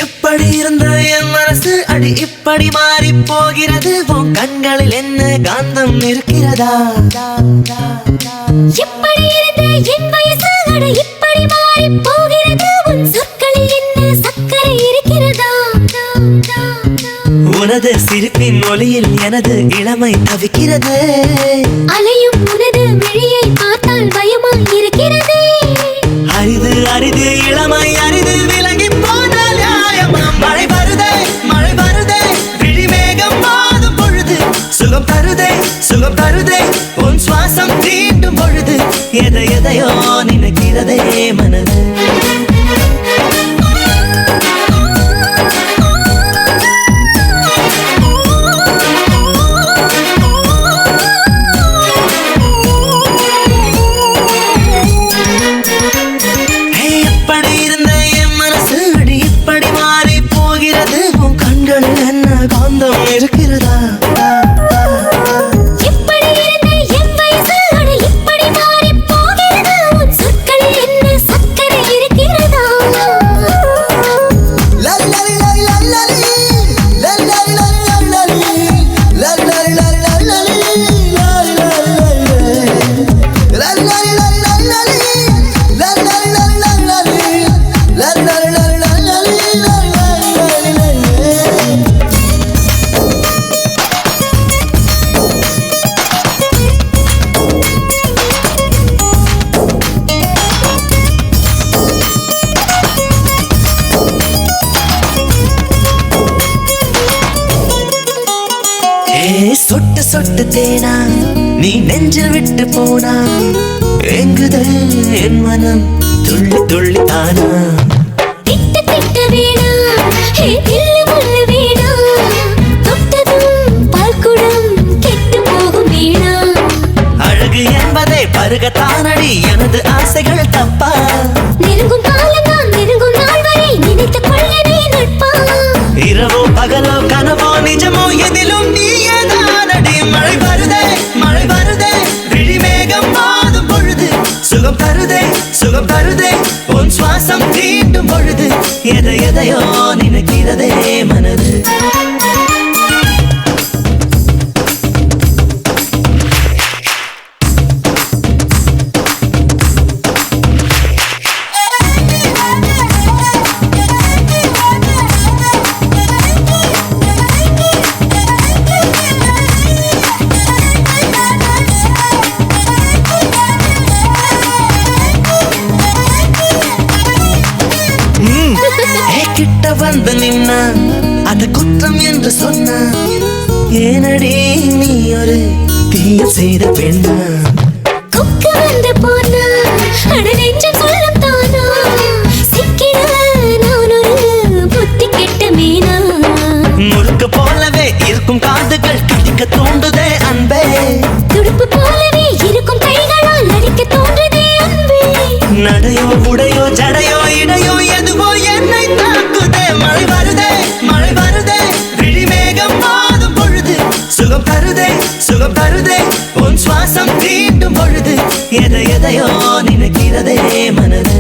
எப்படி இருந்த என் மனசு அடி இப்படி மாறி போகிறது உன் கண்களில் என்ன காந்தம் இருக்கிறதா எப்படி இருந்த என் வயசு அடி இப்படி மாறி போகிறது உன் சொற்களில் என்ன சக்கரை இருக்கிறதா உனது சிரிப்பின் ஒளியில் எனது இளமை தவிக்கிறது அலையும் உனது விழியை பார்த்தால் பயமாய் இருக்கிறது அரிது அரிது இளமை அரிது விலகி போனால் நியாயமா மழை வருதே விழி மேகம் மாதும் பொழுது சுகம் தருதே உன் சுவாசம் தீண்டும் பொழுது எதையோ நினைக்கிறதே மனது இருக்கிறதா எப்படி இருந்த என் வயசு அடி இப்படி மாறி போகிறது உன் சொற்களில் என்ன சக்கரை இருக்கிறதா சொட்டு சொட்டு தேனா நீ நெஞ்சில் விட்டு போனா எங்குதே என் மனம் துள்ளி துள்ளி தானா திட்டு திட்டு வேணா தில்லு முள்ளு வேணா தொட்டதும் பால்குடம் கெட்டு போகும் வேணா அழகு என்பதை பருகத்தானடி எனது ஆசைகள் தப்பா நெருங்கும் காலம் நான் நெருங்கும் நாள் வரை நினைத்துக் கொள்ளவே நட்பா இரவோ பகலோ கனவோ நிஜமோ எதிலும் நீயேதானடி மழை வருதே விழி மேகம் மாதும் பொழுது சுகம் தருதே உன் சுவாசம் தீண்டும் பொழுது எதையோ நினைக்கிறதே மனது கிட்ட வந்து நின்னா அது குற்றம் என்று சொன்ன ஏனடி நீ ஒரு தீய செய்த பெண்ணா கொக்கு வந்து போனா அட நெஞ்சம் சொல்லும் தானா சிக்கிட நான் ஒரு புத்தி கெட்ட மீனா முறுக்கு போலவே இருக்கும் காதுகள் கடிக்க தூண்டுதே அன்பே துடுப்பு போலவே இருக்கும் கைகளால் அடிக்க தோன்றுதே அன்பே நடையோ உடையோ ஜடையோ இடையோ எதுவோ என்னை தாக்குதே மழை வருதே விழி மேகம் மாதும் பொழுது சுகம் தருதே உன் சுவாசம் தீண்டும் பொழுது எதையோ நினைக்கிறதே மனது